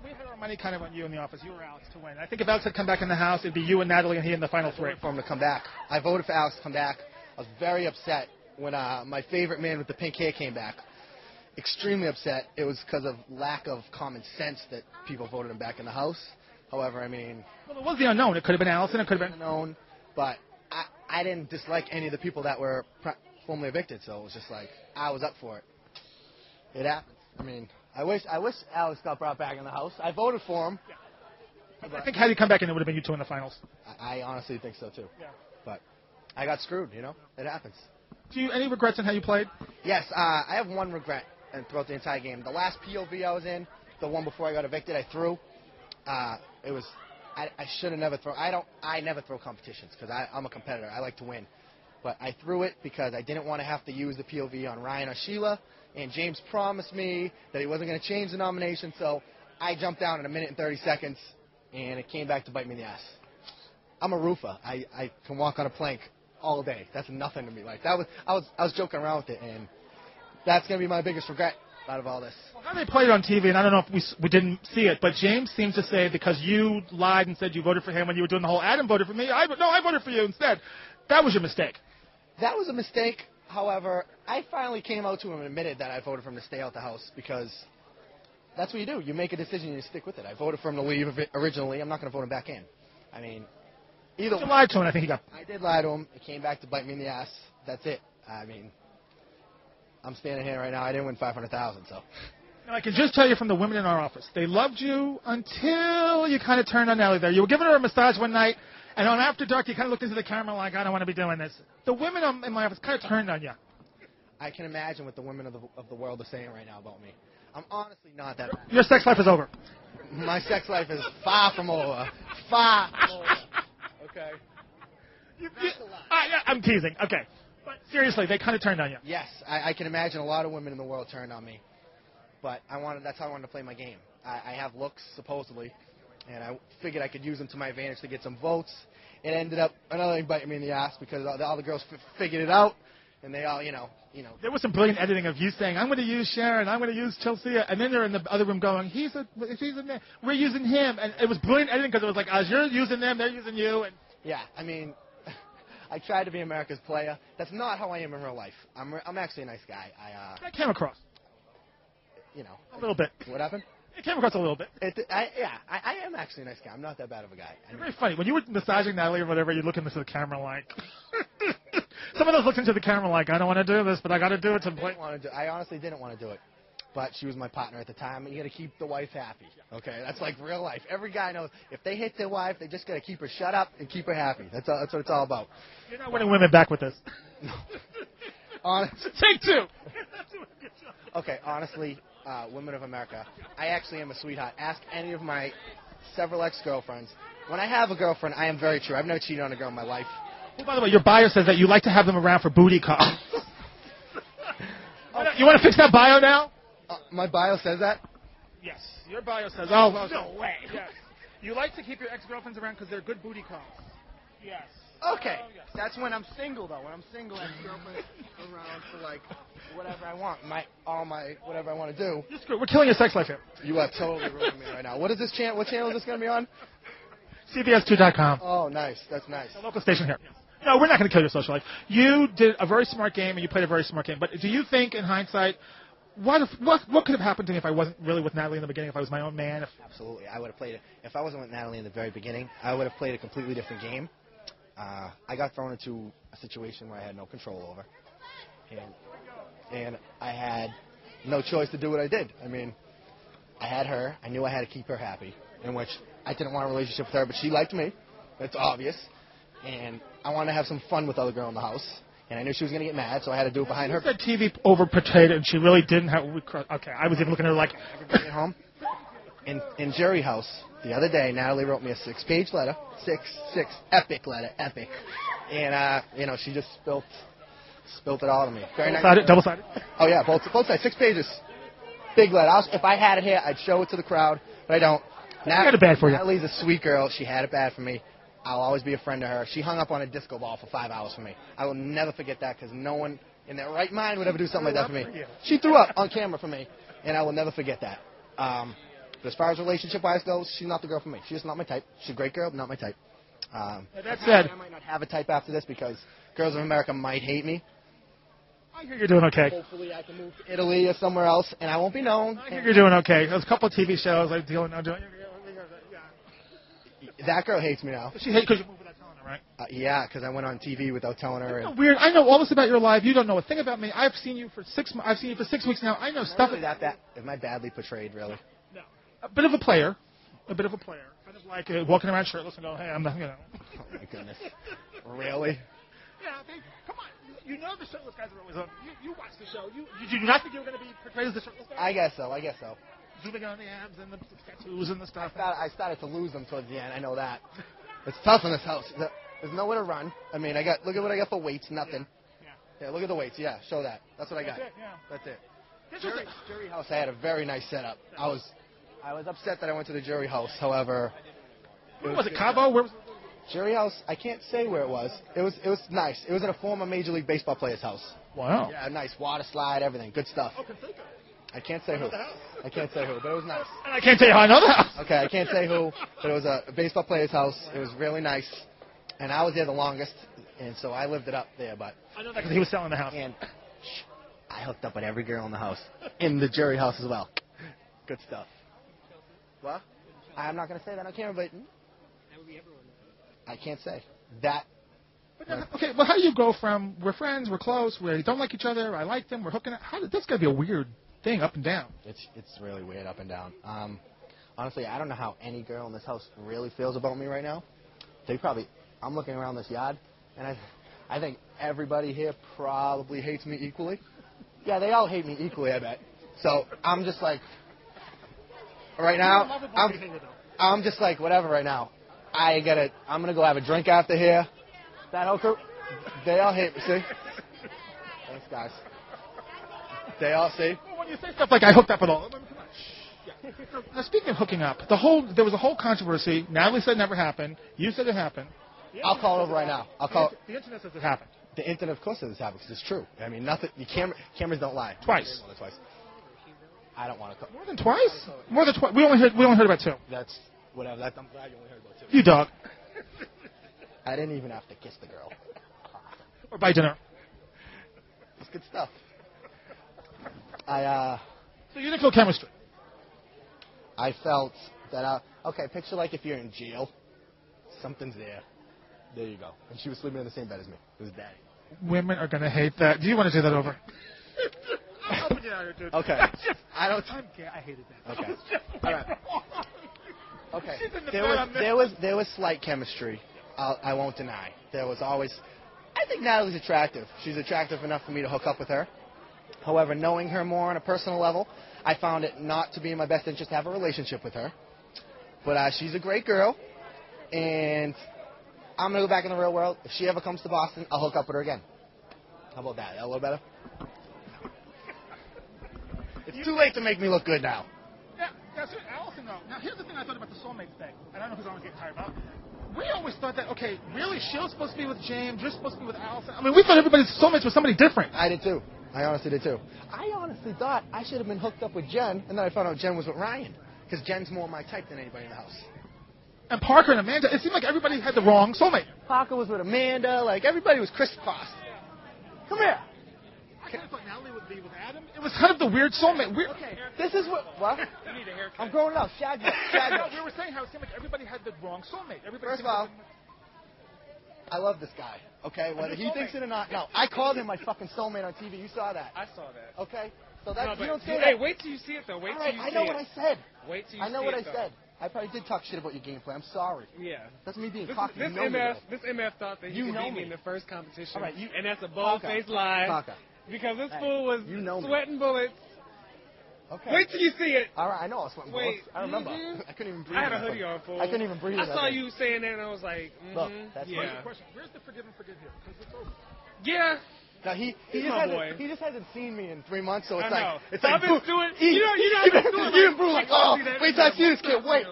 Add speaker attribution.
Speaker 1: we had our money kind of on you in the office. You were Alex to win. I think if Alex had come back in the house, it'd be you and Natalie and he in the final three.
Speaker 2: For him to come back. I voted for Alex to come back. I was very upset when my favorite man with the pink hair came back. Extremely upset. It was because of lack of common sense that people voted him back in the house. However, I mean...
Speaker 1: Well, it was the unknown. It could have been Allison. It could have been...
Speaker 2: unknown. But I didn't dislike any of the people that were formerly evicted, so it was just like, I was up for it. It happened. I mean, I wish Alex got brought back in the house. I voted for him.
Speaker 1: Yeah. I think had he come back in, it would have been you two in the finals.
Speaker 2: I honestly think so, too.
Speaker 1: Yeah.
Speaker 2: But I got screwed, you know? It happens.
Speaker 1: Do you any regrets in how you played?
Speaker 2: Yes, I have one regret throughout the entire game. The last POV I was in, the one before I got evicted, I threw. It was... I should have never thrown. I never throw competitions because I'm a competitor. I like to win. But I threw it because I didn't want to have to use the POV on Ryan or Sheila. And James promised me that he wasn't going to change the nomination. So I jumped down in 1 minute and 30 seconds, and it came back to bite me in the ass. I'm a roofer. I can walk on a plank all day. That's nothing to me. Like I was joking around with it, and that's going to be my biggest regret out of all this.
Speaker 1: Well, how they played it on TV, and I don't know if we didn't see it, but James seems to say because you lied and said you voted for him when you were doing the whole Adam voted for me. I voted for you instead. That was your mistake.
Speaker 2: That was a mistake. However, I finally came out to him and admitted that I voted for him to stay out the house because that's what you do. You make a decision and you stick with it. I voted for him to leave originally. I'm not going to vote him back in. I mean, either way.
Speaker 1: You lied to him, I think he got.
Speaker 2: I did lie to him. It came back to bite me in the ass. That's it. I mean, I'm standing here right now. I didn't win $500,000, so.
Speaker 1: Now, I can just tell you from the women in our office, they loved you until you kind of turned on Ellie there. You were giving her a massage one night, and on After Dark, you kind of looked into the camera like, I don't want to be doing this. The women in my office kind of turned on you.
Speaker 2: I can imagine what the women of the world are saying right now about me. I'm honestly not that bad.
Speaker 1: Your sex life is over.
Speaker 2: My sex life is far from over. Far from over. Okay?
Speaker 1: I'm teasing. Okay. But seriously, they kind of turned on you.
Speaker 2: Yes, I can imagine a lot of women in the world turned on me. But that's how I wanted to play my game. I have looks, supposedly, and I figured I could use them to my advantage to get some votes. It ended up another thing biting me in the ass because all the girls figured it out, and they all, you know.
Speaker 1: There was some brilliant editing of you saying, I'm going to use Sharon, I'm going to use Chelsea, and then they're in the other room going, we're using him. And it was brilliant editing because it was like, as you're using them, they're using you. And
Speaker 2: yeah, I mean, I tried to be America's player. That's not how I am in real life. I'm actually a nice guy.
Speaker 1: That came across.
Speaker 2: You know.
Speaker 1: A little bit.
Speaker 2: What happened?
Speaker 1: It came across a little bit.
Speaker 2: I am actually a nice guy. I'm not that bad of a guy.
Speaker 1: You're very funny. When you were massaging Natalie or whatever, you look into the camera like... Some of those looked into the camera like, I don't want to do this, but I got to do it to play.
Speaker 2: I honestly didn't want to do it. But she was my partner at the time, and you got to keep the wife happy. Okay? That's like real life. Every guy knows if they hit their wife, they just got to keep her shut up and keep her happy. That's what it's all about.
Speaker 1: You're not winning women back with this.
Speaker 2: No.
Speaker 1: Take two.
Speaker 2: Okay, honestly, women of America, I actually am a sweetheart. Ask any of my several ex-girlfriends. When I have a girlfriend, I am very true. I've never cheated on a girl in my life.
Speaker 1: Well, by the way, your bio says that you like to have them around for booty calls. You want to fix that bio now?
Speaker 2: My bio says that?
Speaker 1: Yes. Your bio says, no way. Yes. You like to keep your ex-girlfriends around because they're good booty calls. Yes.
Speaker 2: Okay. Yes. That's when I'm single, though. When I'm single, ex-girlfriends around for, like, whatever I want. Whatever I want to do.
Speaker 1: You're screwed. We're killing your sex life here.
Speaker 2: You are totally ruining me right now. What is this channel? What channel is this going to be on?
Speaker 1: CBS2.com.
Speaker 2: Oh, nice. That's nice.
Speaker 1: A local station here. No, we're not going to kill your social life. You did a very smart game, and you played a very smart game. But do you think, in hindsight, what could have happened to me if I wasn't really with Natalie in the beginning, if I was my own man?
Speaker 2: Absolutely. I would have played it. If I wasn't with Natalie in the very beginning, I would have played a completely different game. I got thrown into a situation where I had no control over. And I had no choice to do what I did. I mean, I had her. I knew I had to keep her happy, in which I didn't want a relationship with her, but she liked me. That's obvious. And I wanted to have some fun with the other girl in the house. And I knew she was going to get mad, so I had to do it behind her.
Speaker 1: You said TV overportrayed it, and she really didn't have... Okay, I was even looking at her like...
Speaker 2: Everybody at home. In Jerry House, the other day, Natalie wrote me a 6-page letter. Six. Epic letter. Epic. And, she just spilt it all to me. Very nice.
Speaker 1: Double-sided?
Speaker 2: Oh, yeah, both sides. 6 pages. Big letter. If I had it here, I'd show it to the crowd, but I don't.
Speaker 1: She had it bad for you.
Speaker 2: Natalie's a sweet girl. She had it bad for me. I'll always be a friend to her. She hung up on a disco ball for 5 hours for me. I will never forget that because no one in their right mind would ever do something like that for me. She threw up on camera for me, and I will never forget that. But as far as relationship-wise goes, she's not the girl for me. She's just not my type. She's a great girl, but not my type.
Speaker 1: That said,
Speaker 2: I might not have a type after this because girls of America might hate me.
Speaker 1: I hear you're doing okay.
Speaker 2: Hopefully I can move to Italy or somewhere else, and I won't be known.
Speaker 1: I hear you're doing okay. There's a couple of TV shows like dealing now doing.
Speaker 2: That girl hates me now.
Speaker 1: She hates because you moved without telling her, right?
Speaker 2: Yeah, because I went on TV without telling her.
Speaker 1: That's weird. I know all this about your life. You don't know a thing about me. I've seen you for 6 months. I've seen you for 6 weeks now. I know stuff.
Speaker 2: Really that am I badly portrayed, really?
Speaker 1: No. A bit of a player. A bit of a player. Kind of like walking around shirtless and going, hey, I'm not, you know.
Speaker 2: Oh, my goodness. Really?
Speaker 1: Yeah, come on. You know the shirtless guys are always on. You watch the show. Did you not think you were going to be portrayed as the shirtless guy?
Speaker 2: I guess so.
Speaker 1: Zooming on the abs and the tattoos and the stuff.
Speaker 2: I started to lose them towards the end. I know that. It's tough in this house. There's nowhere to run. I mean, look at what I got for weights. Nothing. Yeah, look at the weights. Yeah, show that. That's what I got. That's it. Jury house, I had a very nice setup. I was upset that I went to the jury house. However,
Speaker 1: where was it? Cabo? Where was it?
Speaker 2: Jury house, I can't say where it was. It was nice. It was in a former Major League Baseball player's house.
Speaker 1: Wow.
Speaker 2: Yeah, nice. Water slide, everything. Good stuff.
Speaker 1: Oh,
Speaker 2: I can't say who. I can't say who, but it was nice.
Speaker 1: And I can't tell you how I know the house.
Speaker 2: Okay, I can't say who, but it was a baseball player's house. It was really nice. And I was there the longest, and so I lived it up there. But
Speaker 1: I know that because he was selling the house.
Speaker 2: And I hooked up with every girl in the house, in the jury house as well. Good stuff. What? I'm not going to say that on camera, but I can't say that.
Speaker 1: Okay, well, how do you go from we're friends, we're close, we don't like each other, I like them, we're hooking up? That's got to be a weird thing, up and down.
Speaker 2: It's really weird, up and down. Honestly, I don't know how any girl in this house really feels about me right now. I'm looking around this yard, and I think everybody here probably hates me equally. Yeah, they all hate me equally, I bet. So I'm just like, right now, I'm just like, whatever right now. I'm going to go have a drink after here. That whole crew, they all hate me, see? Thanks, guys. They all see?
Speaker 1: Well, when you say stuff like I hooked up with all, now, speaking of hooking up, there was a whole controversy. Natalie said it never happened. You said it happened.
Speaker 2: I'll call it over right now.
Speaker 1: The internet says it happened.
Speaker 2: The internet, of course, says it happened because it's true. I mean, nothing. Cameras don't lie.
Speaker 1: Twice.
Speaker 2: More than twice. I don't want to call.
Speaker 1: More than twice? More than twice. We only heard about 2.
Speaker 2: That's whatever. I'm glad you only heard about 2.
Speaker 1: You dog.
Speaker 2: I didn't even have to kiss the girl.
Speaker 1: Or buy dinner.
Speaker 2: It's good stuff.
Speaker 1: So you didn't feel chemistry?
Speaker 2: I felt that, okay, picture like if you're in jail. Something's there. There you go. And she was sleeping in the same bed as me. It was daddy.
Speaker 1: Women are going to hate that. Do you want to do that over? I'll put you out here, dude.
Speaker 2: Okay. I
Speaker 1: hated that.
Speaker 2: Okay. All right. Okay. There was slight chemistry. I won't deny. There was always. I think Natalie's attractive. She's attractive enough for me to hook up with her. However, knowing her more on a personal level, I found it not to be in my best interest to have a relationship with her. But she's a great girl, and I'm gonna go back in the real world. If she ever comes to Boston, I'll hook up with her again. How about that? A little better. It's too late to make me look good now.
Speaker 1: Yeah, that's it. Allison, though. Now, here's the thing I thought about the soulmate thing. I don't know who's always getting tired about. We always thought that, okay, really, Sheila's supposed to be with James, you're supposed to be with Allison. I mean, we thought everybody's soulmates was somebody different.
Speaker 2: I did, too. I honestly did, too. I honestly thought I should have been hooked up with Jen, and then I found out Jen was with Ryan, because Jen's more my type than anybody in the house.
Speaker 1: And Parker and Amanda, it seemed like everybody had the wrong soulmate.
Speaker 2: Parker was with Amanda, like, everybody was crisscrossed. Come here.
Speaker 1: I kind of thought Natalie would be with Adam. It was kind of the weird soulmate.
Speaker 2: Okay, this is what you need a haircut. I'm growing up. Shag.
Speaker 1: No, we were saying how it seemed like everybody had the wrong soulmate.
Speaker 2: First of all, I love this guy. Okay, whether he thinks it or not. No, I called him my fucking soulmate on TV. You saw that.
Speaker 3: I saw that.
Speaker 2: Okay, so that you don't say
Speaker 3: that.
Speaker 2: Hey,
Speaker 3: wait till you see it though. Wait till you see it.
Speaker 2: I know what I said.
Speaker 3: Wait till you see it.
Speaker 2: I know what I said. I probably did talk shit about your gameplay. I'm sorry.
Speaker 3: Yeah.
Speaker 2: That's me being
Speaker 3: this
Speaker 2: cocky.
Speaker 3: This MF thought that he could beat me in the first competition.
Speaker 2: All right,
Speaker 3: and that's a bold-faced lie. Because this fool was sweating bullets.
Speaker 2: Okay.
Speaker 3: Wait till you see it.
Speaker 2: All right, I know I was sweating bullets. I remember. I couldn't even breathe.
Speaker 3: I had a hoodie on, fool.
Speaker 2: I couldn't even breathe.
Speaker 3: I saw you saying that, and I was like,
Speaker 2: Look, that's
Speaker 1: the question. Where's the forgive and forget here? Because it's over.
Speaker 3: Yeah.
Speaker 2: Now he just hasn't seen me in 3 months, so it's like
Speaker 3: I've been doing. You know,
Speaker 2: you didn't brew like, oh, wait till I see this kid. Wait.